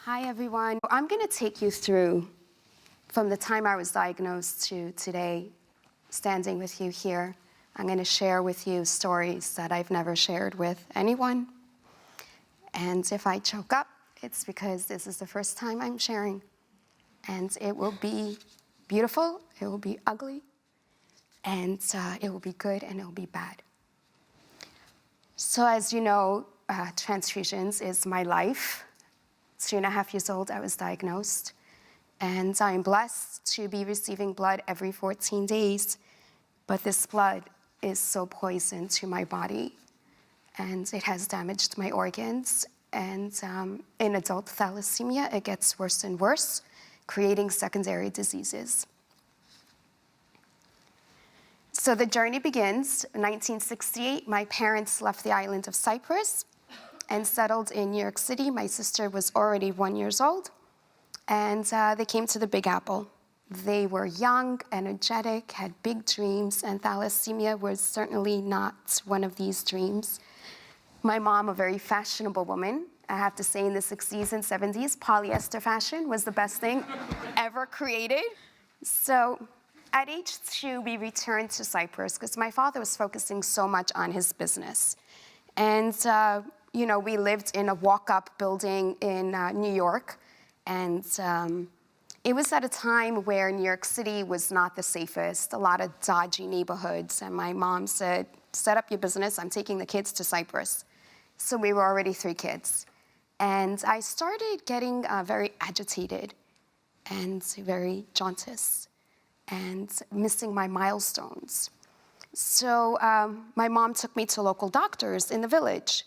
Hi, everyone. I'm going to take you through from the time I was diagnosed to today, standing with you here. I'm going to share with you stories that I've never shared with anyone. And if I choke up, it's because this is the first time I'm sharing. And it will be beautiful, it will be ugly, and it will be good, and it will be bad. So as you know, transfusions is my life. 2.5 years old, I was diagnosed. And I'm blessed to be receiving blood every 14 days. But this blood is so poison to my body, and it has damaged my organs. And in adult thalassemia, it gets worse and worse, creating secondary diseases. So the journey begins in 1968. My parents left the island of Cyprus and settled in New York City. My sister was already 1 year old, and they came to the Big Apple. They were young, energetic, had big dreams, and thalassemia was certainly not one of these dreams. My mom, a very fashionable woman, I have to say in the 60s and 70s, polyester fashion was the best thing ever created. So at age 2, we returned to Cyprus because my father was focusing so much on his business. And you know, we lived in a walk-up building in New York, and it was at a time where New York City was not the safest, a lot of dodgy neighborhoods, and my mom said, set up your business, I'm taking the kids to Cyprus. So we were already 3 kids. And I started getting very agitated and very jaundiced and missing my milestones. So my mom took me to local doctors in the village,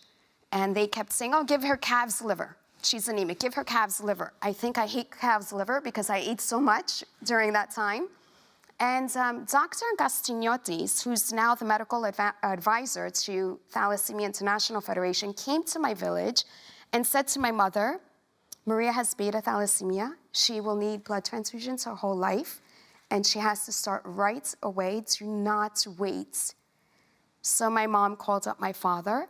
and they kept saying, oh, give her calf's liver. She's anemic, give her calf's liver. I think I hate calf's liver because I ate so much during that time. And Dr. Gastignotis, who's now the medical advisor to Thalassemia International Federation, came to my village and said to my mother, Maria has beta thalassemia. She will need blood transfusions her whole life, and she has to start right away. Do not wait. So my mom called up my father.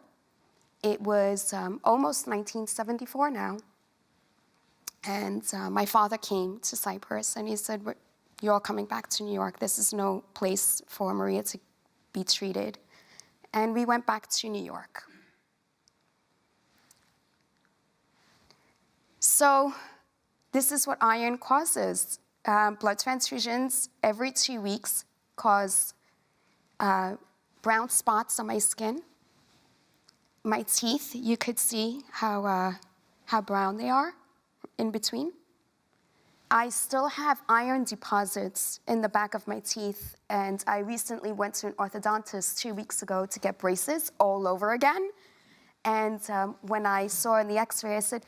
It was almost 1974 now. And my father came to Cyprus, and he said, you're all coming back to New York. This is no place for Maria to be treated. And we went back to New York. So this is what iron causes. Blood transfusions every 2 weeks cause brown spots on my skin. My teeth, you could see how brown they are in between. I still have iron deposits in the back of my teeth, and I recently went to an orthodontist 2 weeks ago to get braces all over again. And when I saw in the x-ray, I said,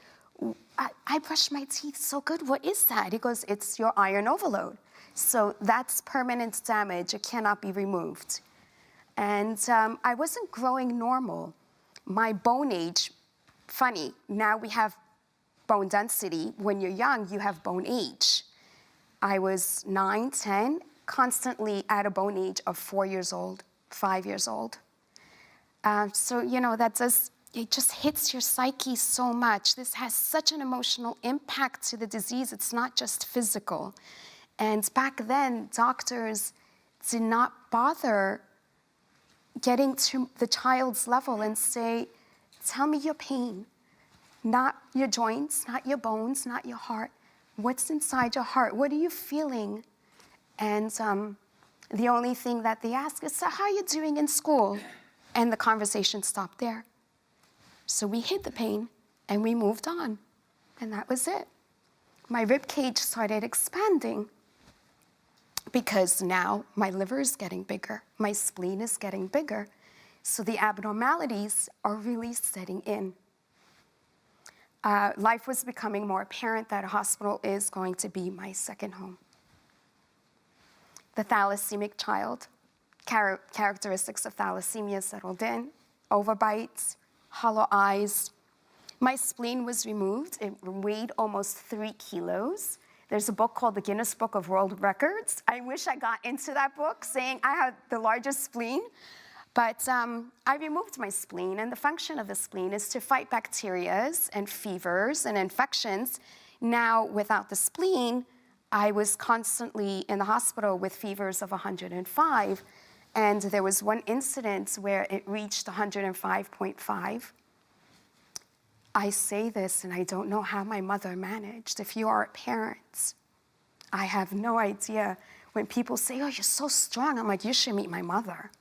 I brush my teeth so good, what is that? He goes, it's your iron overload. So that's permanent damage, it cannot be removed. And I wasn't growing normal. My bone age, funny, now we have bone density. When you're young, you have bone age. I was 9, 10, constantly at a bone age of 4 years old, 5 years old. So, you know, it just hits your psyche so much. This has such an emotional impact to the disease. It's not just physical. And back then, doctors did not bother getting to the child's level and say, tell me your pain, not your joints, not your bones, not your heart. What's inside your heart? What are you feeling? And the only thing that they ask is, so how are you doing in school? And the conversation stopped there. So we hid the pain and we moved on. And that was it. My rib cage started expanding because now my liver is getting bigger. My spleen is getting bigger. So the abnormalities are really setting in. Life was becoming more apparent that a hospital is going to be my second home. The thalassemic child, characteristics of thalassemia settled in, overbites, hollow eyes. My spleen was removed. It weighed almost 3 kilos. There's a book called the Guinness Book of World Records. I wish I got into that book saying I had the largest spleen. But I removed my spleen, and the function of the spleen is to fight bacteria and fevers and infections. Now, without the spleen, I was constantly in the hospital with fevers of 105, and there was one incident where it reached 105.5. I say this, and I don't know how my mother managed. If you are a parent, I have no idea. When people say, oh, you're so strong, I'm like, you should meet my mother.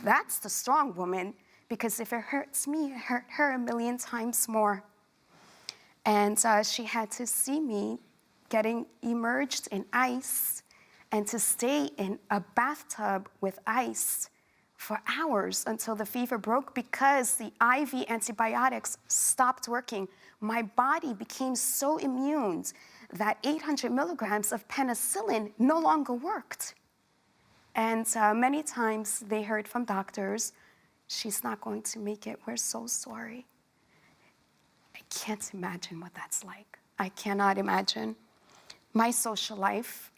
That's the strong woman, because if it hurts me, it hurt her a million times more. And she had to see me getting immersed in ice and to stay in a bathtub with ice for hours until the fever broke because the IV antibiotics stopped working. My body became so immune that 800 milligrams of penicillin no longer worked. And many times they heard from doctors, she's not going to make it, we're so sorry. I can't imagine what that's like. I cannot imagine. My social life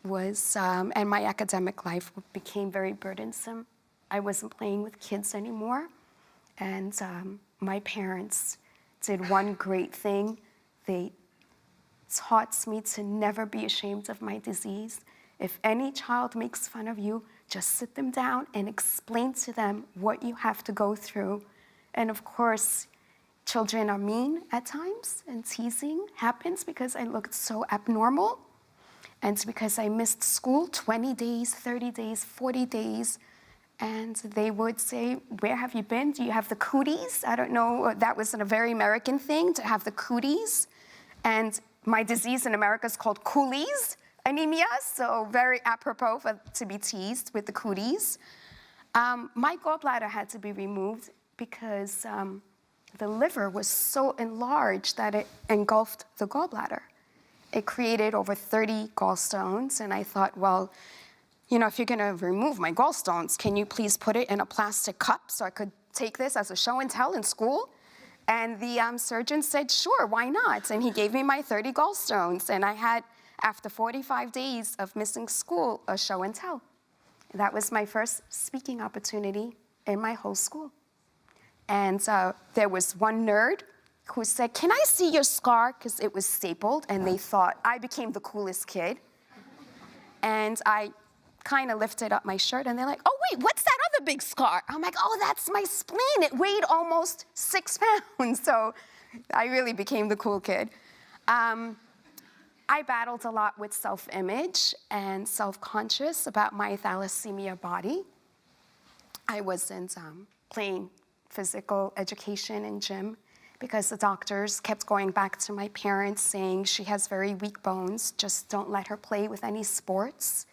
was, and my academic life became very burdensome. I wasn't playing with kids anymore. And my parents did one great thing. They taught me to never be ashamed of my disease. If any child makes fun of you, just sit them down and explain to them what you have to go through. And of course, children are mean at times, and teasing happens because I looked so abnormal. And because I missed school 20 days, 30 days, 40 days. And they would say, where have you been? Do you have the cooties? I don't know, that was a very American thing, to have the cooties. And my disease in America is called coolies anemia, so very apropos to be teased with the cooties. My gallbladder had to be removed because the liver was so enlarged that it engulfed the gallbladder. It created over 30 gallstones, and I thought, well, you know, if you're gonna remove my gallstones, can you please put it in a plastic cup so I could take this as a show and tell in school? And the surgeon said, sure, why not? And he gave me my 30 gallstones, and I had, after 45 days of missing school, a show and tell. That was my first speaking opportunity in my whole school. And there was one nerd who said, can I see your scar? Because it was stapled, and they thought I became the coolest kid. And I kind of lifted up my shirt, and they're like, oh, wait, what's that other big scar? I'm like, oh, that's my spleen. It weighed almost 6 pounds. So I really became the cool kid. I battled a lot with self-image and self-conscious about my thalassemia body. I wasn't playing physical education in gym because the doctors kept going back to my parents saying she has very weak bones, just don't let her play with any sports.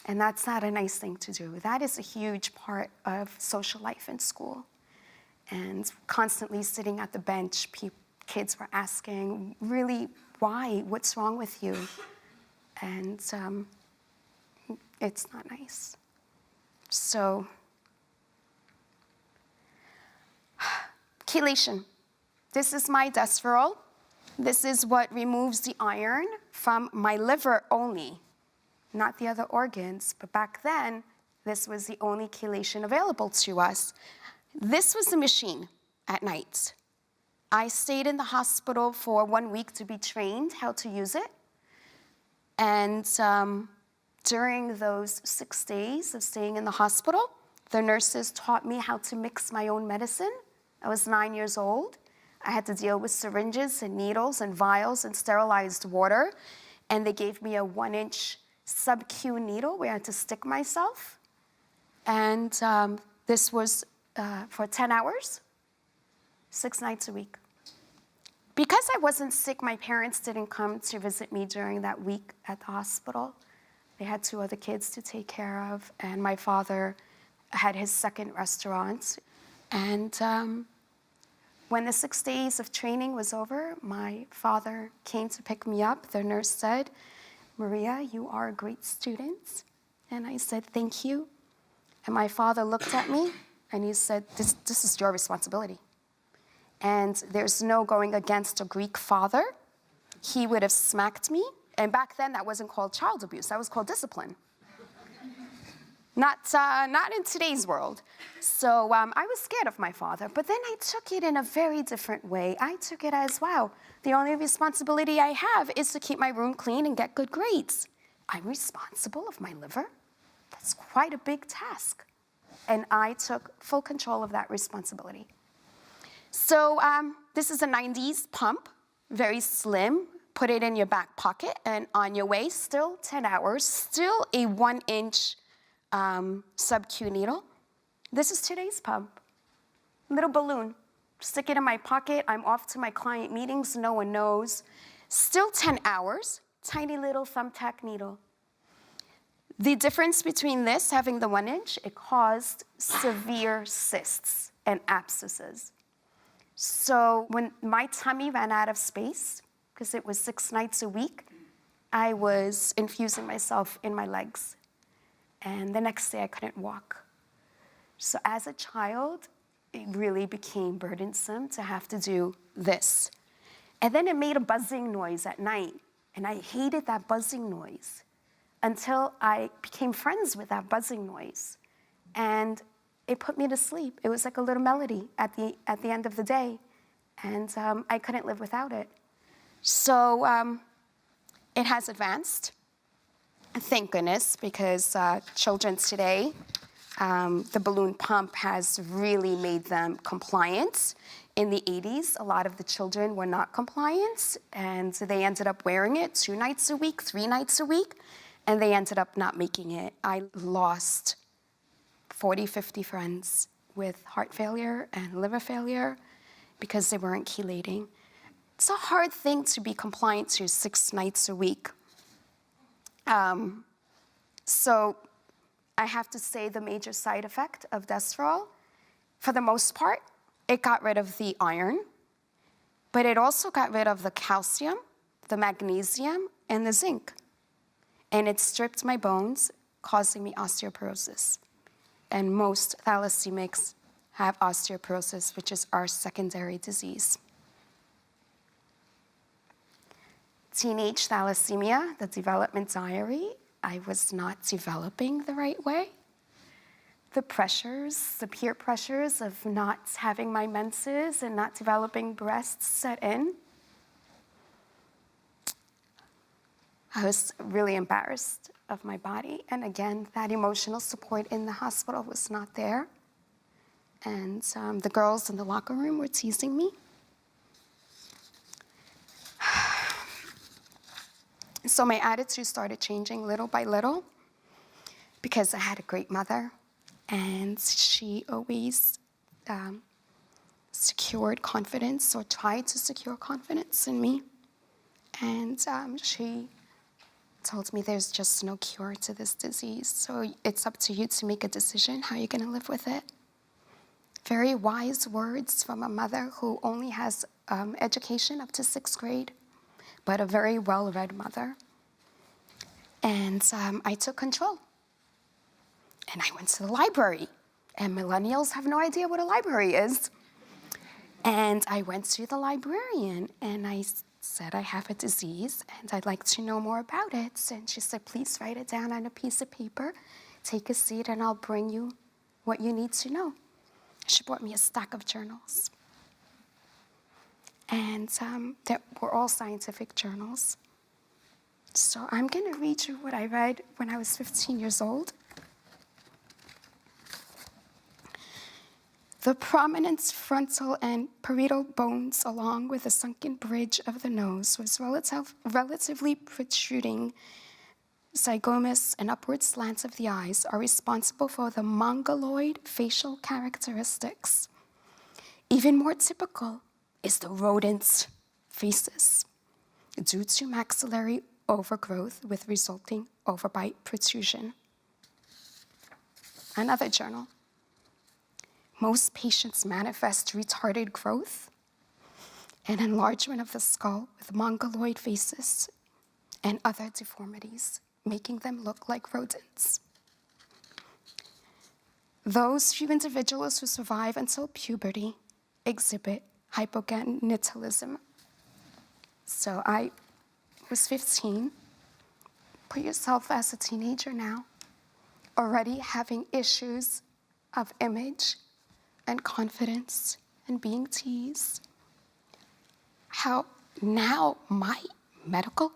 And that's not a nice thing to do. That is a huge part of social life in school. And constantly sitting at the bench, kids were asking, really, why? What's wrong with you? And it's not nice. So, chelation. This is my desferal. This is what removes the iron from my liver only, not the other organs. But back then, this was the only chelation available to us. This was the machine at night. I stayed in the hospital for 1 week to be trained how to use it. And during those 6 days of staying in the hospital, the nurses taught me how to mix my own medicine. I was 9 years old. I had to deal with syringes and needles and vials and sterilized water. And they gave me a 1-inch sub-Q needle where I had to stick myself. And this was for 10 hours, 6 nights a week. Because I wasn't sick, my parents didn't come to visit me during that week at the hospital. They had 2 other kids to take care of, and my father had his second restaurant. And when the 6 days of training was over, my father came to pick me up. The nurse said, Maria, you are a great student. And I said, thank you. And my father looked at me, and he said, this is your responsibility. And there's no going against a Greek father. He would have smacked me. And back then, that wasn't called child abuse. That was called discipline. Not in today's world. So I was scared of my father, but then I took it in a very different way. I took it as, wow, the only responsibility I have is to keep my room clean and get good grades. I'm responsible of my liver? That's quite a big task. And I took full control of that responsibility. So this is a 90s pump, very slim. Put it in your back pocket, and on your way, still 10 hours, still a 1-inch sub-Q needle. This is today's pump. Little balloon. Stick it in my pocket. I'm off to my client meetings. No one knows. Still 10 hours. Tiny little thumbtack needle. The difference between this, having the 1-inch, it caused severe cysts and abscesses. So when my tummy ran out of space, because it was 6 nights a week, I was infusing myself in my legs. And the next day I couldn't walk. So as a child, it really became burdensome to have to do this. And then it made a buzzing noise at night. And I hated that buzzing noise until I became friends with that buzzing noise. And it put me to sleep. It was like a little melody at the end of the day. And I couldn't live without it. So it has advanced, thank goodness, because children today, the balloon pump has really made them compliant. In the 80s, a lot of the children were not compliant, and they ended up wearing it 2 nights a week, 3 nights a week, and they ended up not making it. I lost 40, 50 friends with heart failure and liver failure because they weren't chelating. It's a hard thing to be compliant to 6 nights a week. So I have to say the major side effect of Desferal, for the most part, it got rid of the iron, but it also got rid of the calcium, the magnesium, and the zinc. And it stripped my bones, causing me osteoporosis. And most thalassemics have osteoporosis, which is our secondary disease. Teenage thalassemia, the development diary, I was not developing the right way. The pressures, the peer pressures of not having my menses and not developing breasts set in. I was really embarrassed of my body. And again, that emotional support in the hospital was not there. And the girls in the locker room were teasing me. So my attitude started changing little by little because I had a great mother, and she always secured confidence or tried to secure confidence in me. And she told me there's just no cure to this disease, so it's up to you to make a decision how you're going to live with it. Very wise words from a mother who only has education up to 6th grade, but a very well-read mother. And I took control. And I went to the library. And millennials have no idea what a library is. And I went to the librarian, and I said, I have a disease, and I'd like to know more about it. And she said, please write it down on a piece of paper, take a seat, and I'll bring you what you need to know. She brought me a stack of journals. And they were all scientific journals. So I'm going to read you what I read when I was 15 years old. The prominent frontal and parietal bones, along with the sunken bridge of the nose, with relatively protruding zygomas and upward slants of the eyes, are responsible for the mongoloid facial characteristics. Even more typical is the rodent's faces, due to maxillary overgrowth with resulting overbite protrusion. Another journal. Most patients manifest retarded growth and enlargement of the skull with mongoloid faces and other deformities, making them look like rodents. Those few individuals who survive until puberty exhibit hypogonitalism. So I was 15. Put yourself as a teenager now. already having issues of image and confidence and being teased, how now my medical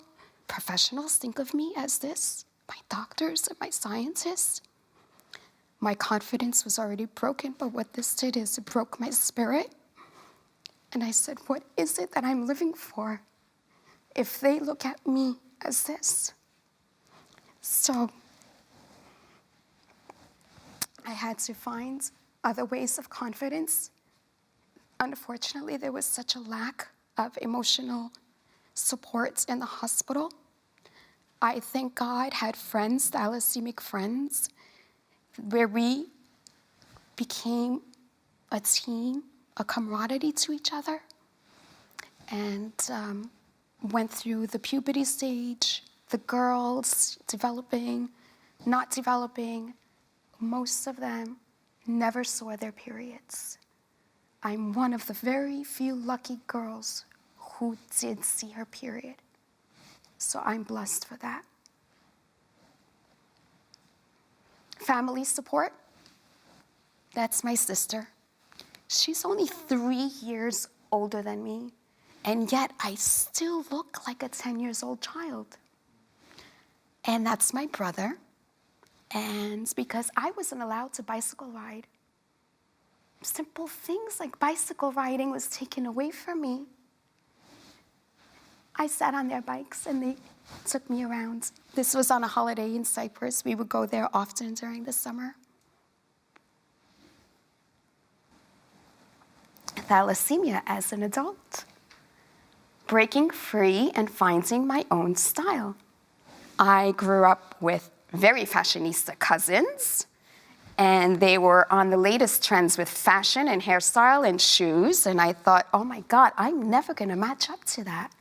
professionals think of me as this, my doctors and my scientists. My confidence was already broken, but what this did is it broke my spirit. And I said, what is it that I'm living for if they look at me as this? So I had to find other ways of confidence. Unfortunately, there was such a lack of emotional support in the hospital. I thank God had friends, thalassemic friends, where we became a team, a camaraderie to each other, and went through the puberty stage, the girls developing, not developing. Most of them never saw their periods. I'm one of the very few lucky girls who did see her period. So I'm blessed for that. Family support, that's my sister. She's only 3 years older than me, and yet I still look like a 10-year-old child. And that's my brother. And because I wasn't allowed to bicycle ride, simple things like bicycle riding was taken away from me. I sat on their bikes and they took me around. This was on a holiday in Cyprus. We would go there often during the summer. Thalassemia as an adult. Breaking free and finding my own style. I grew up with very fashionista cousins, and they were on the latest trends with fashion and hairstyle and shoes, and I thought, oh my God, I'm never gonna match up to that.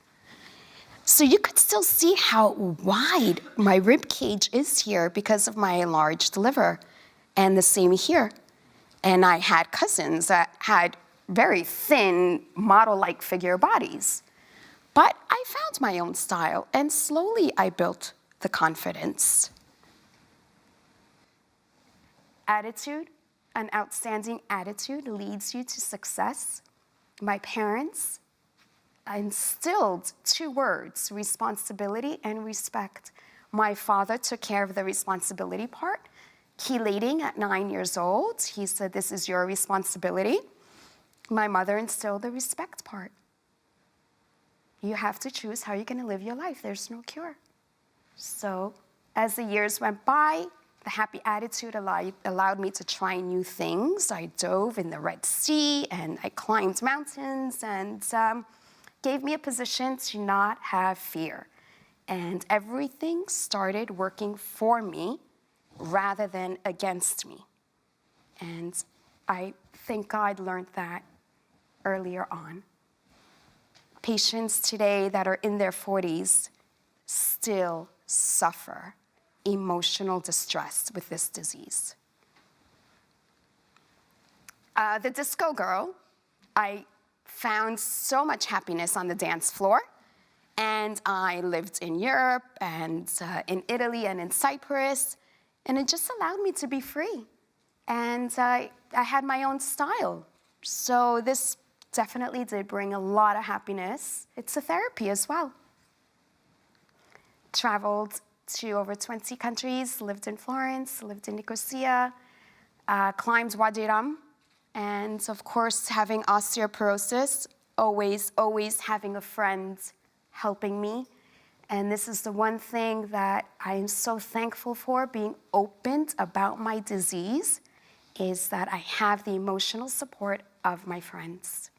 So you could still see how wide my rib cage is here because of my enlarged liver, and the same here. And I had cousins that had very thin, model-like figure bodies. But I found my own style, and slowly I built the confidence. Attitude, an outstanding attitude leads you to success. My parents instilled 2 words, responsibility and respect. My father took care of the responsibility part. Chelating at 9 years old, he said, this is your responsibility. My mother instilled the respect part. You have to choose how you're gonna live your life. There's no cure. So as the years went by, the happy attitude allowed me to try new things. I dove in the Red Sea and I climbed mountains, and gave me a position to not have fear. And everything started working for me rather than against me. And I thank God learned that earlier on. Patients today that are in their 40s still suffer emotional distress with this disease. The disco girl, I found so much happiness on the dance floor, and I lived in Europe and in Italy and in Cyprus, and it just allowed me to be free. And I had my own style. So this definitely did bring a lot of happiness. It's a therapy as well. Traveled to over 20 countries, lived in Florence, lived in Nicosia, climbed Wadi Rum, and of course, having osteoporosis, always having a friend helping me. And this is the one thing that I am so thankful for, being open about my disease, is that I have the emotional support of my friends.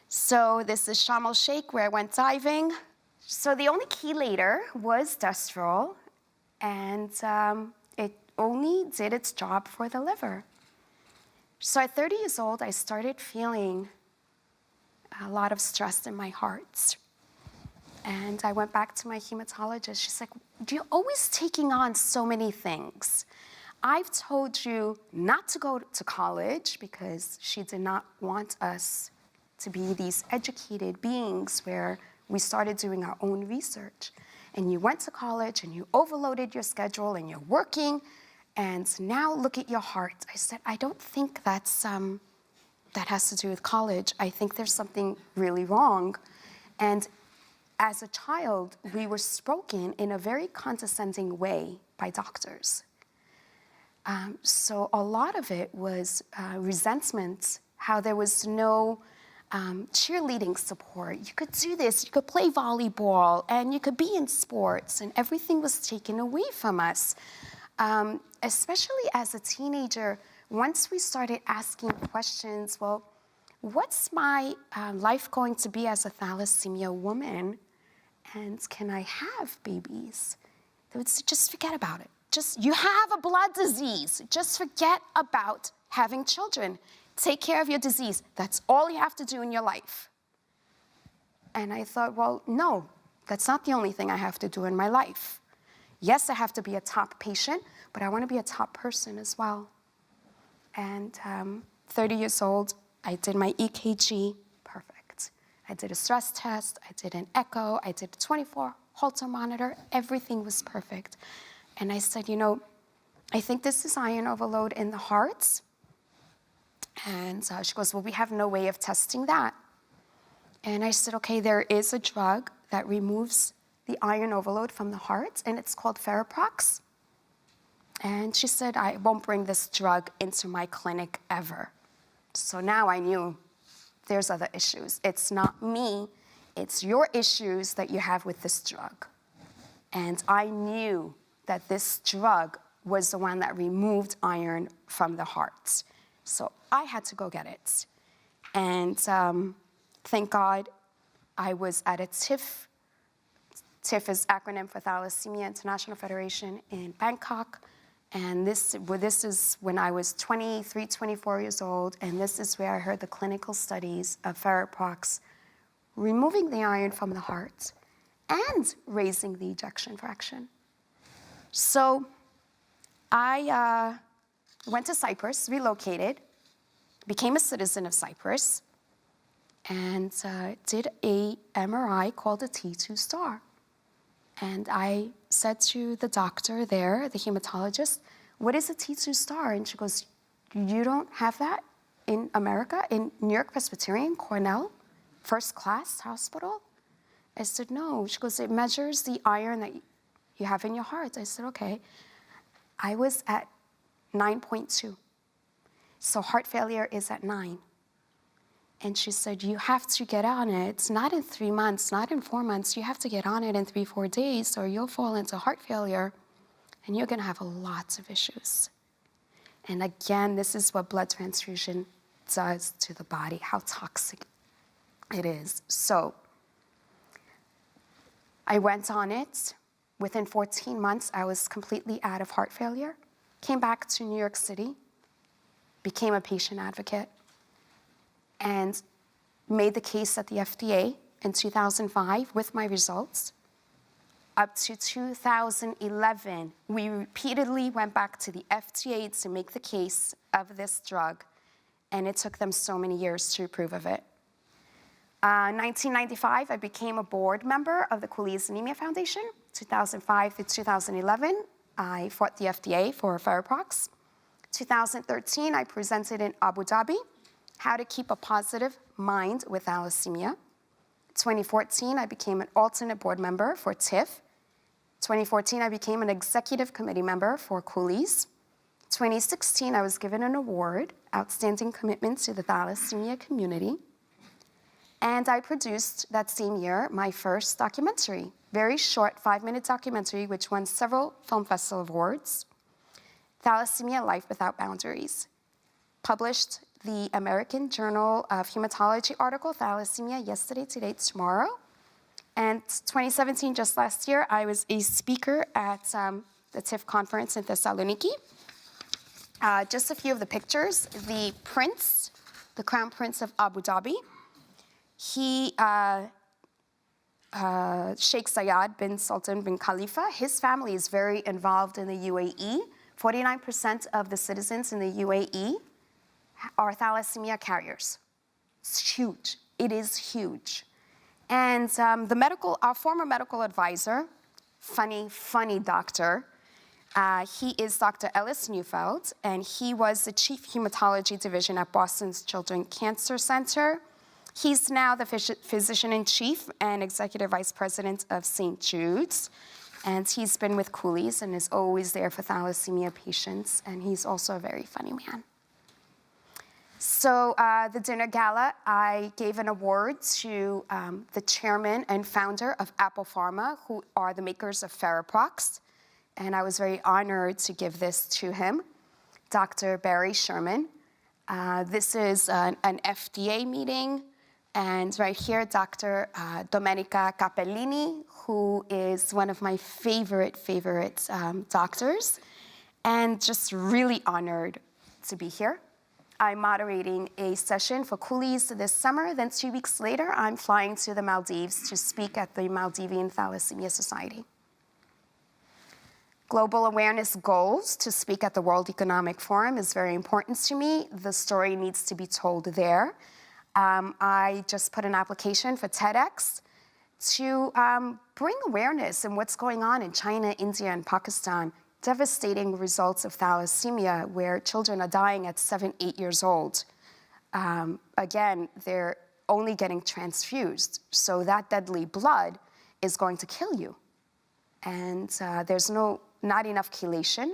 So this is Sharm el-Sheikh, where I went diving. So the only chelator was Destrol, and it only did its job for the liver. So at 30 years old, I started feeling a lot of stress in my heart. And I went back to my hematologist. She's like, you're always taking on so many things. I've told you not to go to college because she did not want us to be these educated beings where we started doing our own research. And you went to college and you overloaded your schedule and you're working And now look at your heart. I said, I don't think that has to do with college. I think there's something really wrong. And as a child, we were spoken in a very condescending way by doctors. So a lot of it was resentment, how there was no cheerleading support. You could do this, you could play volleyball, and you could be in sports, and everything was taken away from us. Especially as a teenager, once we started asking questions, well, what's my life going to be as a thalassemia woman? And can I have babies? They would say, just forget about it. You have a blood disease. Just forget about having children. Take care of your disease. That's all you have to do in your life. And I thought, well, no, that's not the only thing I have to do in my life. Yes, I have to be a top patient, but I want to be a top person as well. And 30 years old, I did my EKG, perfect. I did a stress test, I did an echo, I did a 24 Holter monitor, everything was perfect. And I said, I think this is iron overload in the heart. And she goes, well, we have no way of testing that. And I said, okay, there is a drug that removes the iron overload from the heart, and it's called Ferroprox. And she said, I won't bring this drug into my clinic ever. So now I knew there's other issues. It's not me, it's your issues that you have with this drug. And I knew that this drug was the one that removed iron from the heart. So I had to go get it. And thank God I was at a TIFF. TIFF is acronym for Thalassemia International Federation in Bangkok. And this is when I was 23, 24 years old, and this is where I heard the clinical studies of Ferroprox removing the iron from the heart and raising the ejection fraction. So I went to Cyprus, relocated, became a citizen of Cyprus, and did a MRI called a T2 star. And I said to the doctor there, the hematologist, what is a T2 star? And she goes, you don't have that in America, in New York Presbyterian, Cornell, first class hospital? I said, no. She goes, it measures the iron that you have in your heart. I said, okay. I was at 9.2. So heart failure is at 9. And she said, you have to get on it, not in 3 months, not in 4 months. You have to get on it in 3-4 days, or you'll fall into heart failure, and you're going to have lots of issues. And again, this is what blood transfusion does to the body, how toxic it is. So I went on it. Within 14 months, I was completely out of heart failure, came back to New York City, became a patient advocate, and made the case at the FDA in 2005 with my results. Up to 2011, we repeatedly went back to the FDA to make the case of this drug, and it took them so many years to approve of it. 1995, I became a board member of the Cooley's Anemia Foundation. 2005 to 2011, I fought the FDA for Ferroprox. 2013, I presented in Abu Dhabi, How to Keep a Positive Mind with Thalassemia. 2014, I became an alternate board member for TIFF. 2014, I became an executive committee member for Cooley's. 2016, I was given an award, Outstanding Commitment to the Thalassemia Community. And I produced that same year my first documentary, very short 5-minute documentary, which won several film festival awards, Thalassemia: Life Without Boundaries. Published the American Journal of Hematology article, Thalassemia: Yesterday, Today, Tomorrow. And 2017, just last year, I was a speaker at the TIFF conference in Thessaloniki. Just a few of the pictures. The prince, the Crown Prince of Abu Dhabi, he, Sheikh Zayed bin Sultan bin Khalifa, his family is very involved in the UAE. 49% of the citizens in the UAE are thalassemia carriers. It's huge. It is huge. And our former medical advisor, funny doctor, He is Dr. Ellis Neufeld, and he was the Chief Hematology Division at Boston's Children's Cancer Center. He's now the Physician-in-Chief and Executive Vice President of St. Jude's, and he's been with Cooley's and is always there for thalassemia patients, and he's also a very funny man. So the dinner gala, I gave an award to the chairman and founder of Apple Pharma, who are the makers of Feraprox. And I was very honored to give this to him, Dr. Barry Sherman. This is an FDA meeting, and right here, Dr. Domenica Capellini, who is one of my favorite doctors, and just really honored to be here. I'm moderating a session for Cooley's this summer, then 2 weeks later, I'm flying to the Maldives to speak at the Maldivian Thalassemia Society. Global awareness goals to speak at the World Economic Forum is very important to me. The story needs to be told there. I just put an application for TEDx to bring awareness in what's going on in China, India, and Pakistan. Devastating results of thalassemia where children are dying at 7, 8 years old. Again, they're only getting transfused, so that deadly blood is going to kill you. And there's not enough chelation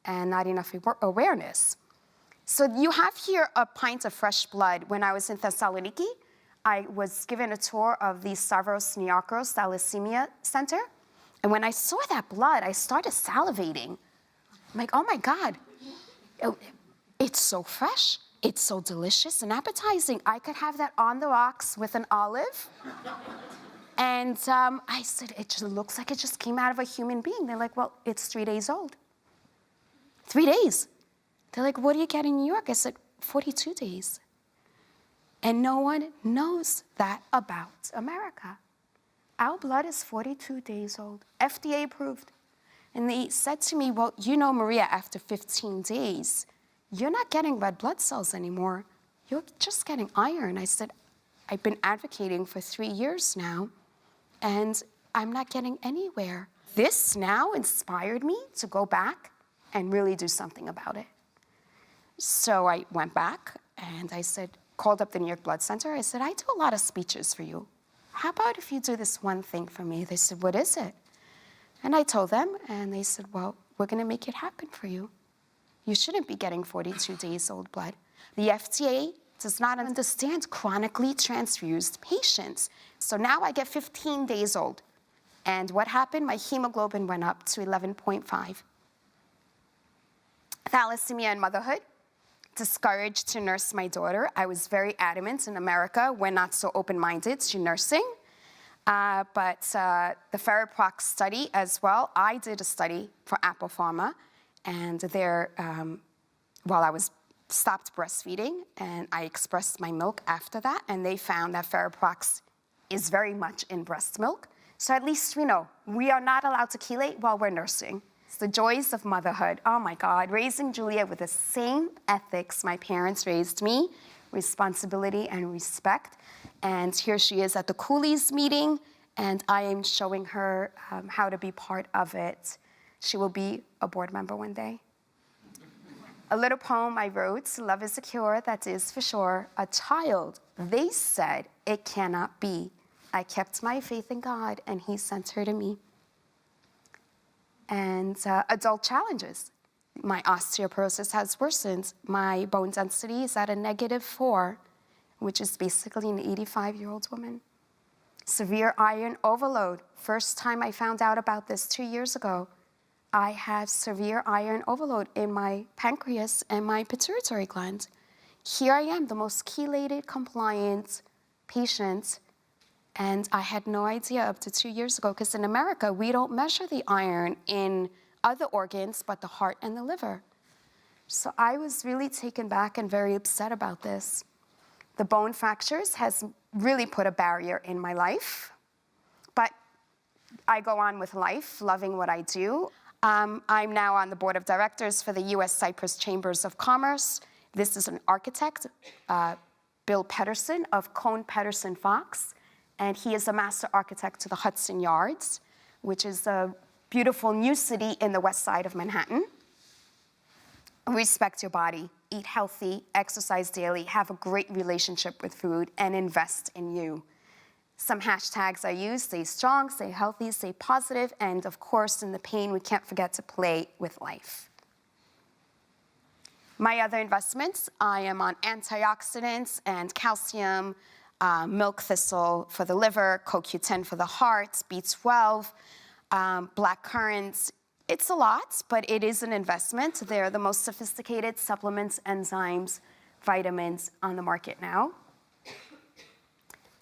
and not enough awareness. So you have here a pint of fresh blood. When I was in Thessaloniki, I was given a tour of the Stavros Niarchos Thalassemia Center. And when I saw that blood, I started salivating. I'm like, oh my God, it's so fresh, it's so delicious and appetizing. I could have that on the rocks with an olive. And I said, it just looks like it just came out of a human being. They're like, well, it's 3 days old. 3 days. They're like, what do you get in New York? I said, 42 days. And no one knows that about America. Our blood is 42 days old, FDA approved. And they said to me, well, you know, Maria, after 15 days, you're not getting red blood cells anymore. You're just getting iron. I said, I've been advocating for 3 years now, and I'm not getting anywhere. This now inspired me to go back and really do something about it. So I went back and I said, called up the New York Blood Center. I said, I do a lot of speeches for you. How about if you do this one thing for me? They said, what is it? And I told them, and they said, well, we're gonna make it happen for you. You shouldn't be getting 42 days old blood. The FDA does not understand chronically transfused patients. So now I get 15 days old. And what happened? My hemoglobin went up to 11.5. Thalassemia and motherhood. Discouraged to nurse my daughter. I was very adamant in America, we're not so open-minded to nursing. But the Feraprox study as well, I did a study for Apple Pharma, and there, while I was stopped breastfeeding, and I expressed my milk after that, and they found that Feraprox is very much in breast milk. So at least we know we are not allowed to chelate while we're nursing. It's the joys of motherhood. Oh my God, raising Julia with the same ethics my parents raised me, responsibility and respect. And here she is at the Cooley's meeting, and I am showing her how to be part of it. She will be a board member one day. A little poem I wrote, love is a cure, that is for sure. A child, they said, it cannot be. I kept my faith in God, and he sent her to me. And adult challenges. My osteoporosis has worsened. My bone density is at a -4, which is basically an 85-year-old woman. Severe iron overload. First time I found out about this 2 years ago. I have severe iron overload in my pancreas and my pituitary gland. Here I am, the most chelated, compliant patient, and I had no idea up to 2 years ago, because in America, we don't measure the iron in other organs but the heart and the liver. So I was really taken back and very upset about this. The bone fractures has really put a barrier in my life, but I go on with life, loving what I do. I'm now on the board of directors for the U.S. Cyprus Chambers of Commerce. This is an architect, Bill Pedersen of Cohn Pedersen Fox, and he is a master architect to the Hudson Yards, which is a beautiful new city in the west side of Manhattan. Respect your body, eat healthy, exercise daily, have a great relationship with food, and invest in you. Some hashtags I use: stay strong, stay healthy, stay positive, and of course, in the pain, we can't forget to play with life. My other investments, I am on antioxidants and calcium, milk thistle for the liver, CoQ10 for the heart, B12, black currants. It's a lot, but it is an investment. They're the most sophisticated supplements, enzymes, vitamins on the market now.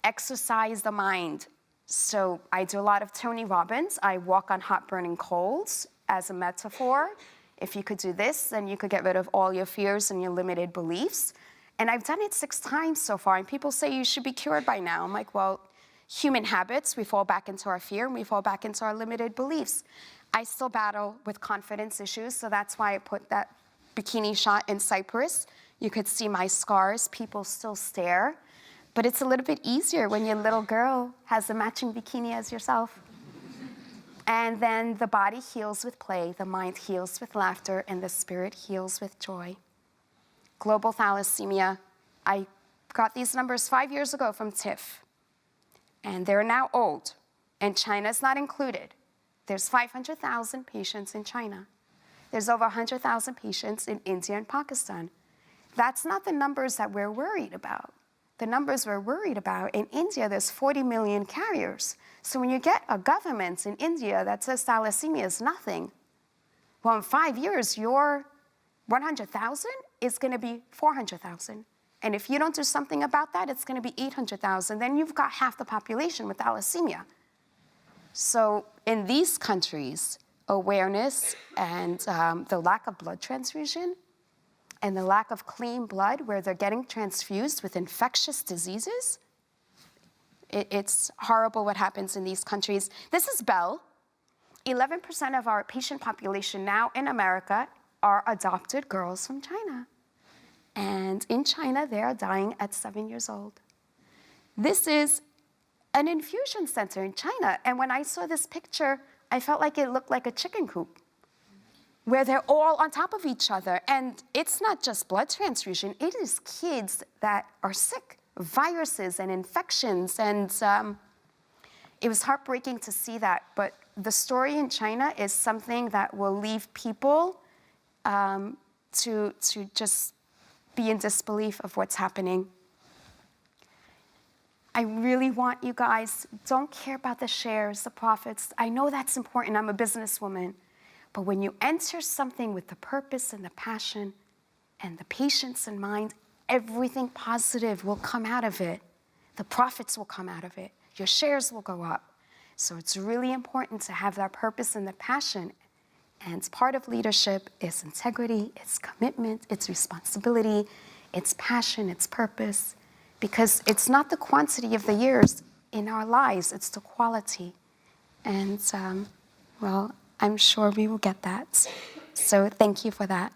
Exercise the mind. So I do a lot of Tony Robbins. I walk on hot burning coals as a metaphor. If you could do this, then you could get rid of all your fears and your limited beliefs. And I've done it 6 times so far, and people say you should be cured by now. I'm like, well, human habits, we fall back into our fear, and we fall back into our limited beliefs. I still battle with confidence issues, so that's why I put that bikini shot in Cyprus. You could see my scars. People still stare. But it's a little bit easier when your little girl has a matching bikini as yourself. And then the body heals with play, the mind heals with laughter, and the spirit heals with joy. Global thalassemia. I got these numbers 5 years ago from TIFF. And they're now old, and China's not included. There's 500,000 patients in China. There's over 100,000 patients in India and Pakistan. That's not the numbers that we're worried about. The numbers we're worried about, in India, there's 40 million carriers. So when you get a government in India that says thalassemia is nothing, well, in 5 years, your 100,000 is going to be 400,000. And if you don't do something about that, it's going to be 800,000. Then you've got half the population with thalassemia. So in these countries, awareness and the lack of blood transfusion and the lack of clean blood where they're getting transfused with infectious diseases, it's horrible what happens in these countries. This is Bell. 11% of our patient population now in America are adopted girls from China. And in China, they are dying at 7 years old. This is an infusion center in China. And when I saw this picture, I felt like it looked like a chicken coop, where they're all on top of each other. And it's not just blood transfusion, it is kids that are sick, viruses and infections. And it was heartbreaking to see that. But the story in China is something that will leave people to just be in disbelief of what's happening. I really want you guys, don't care about the shares, the profits. I know that's important. I'm a businesswoman. But when you enter something with the purpose and the passion and the patience in mind, everything positive will come out of it. The profits will come out of it. Your shares will go up. So it's really important to have that purpose and the passion. And part of leadership is integrity, it's commitment, it's responsibility, it's passion, it's purpose. Because it's not the quantity of the years in our lives, it's the quality. And, well, I'm sure we will get that. So thank you for that.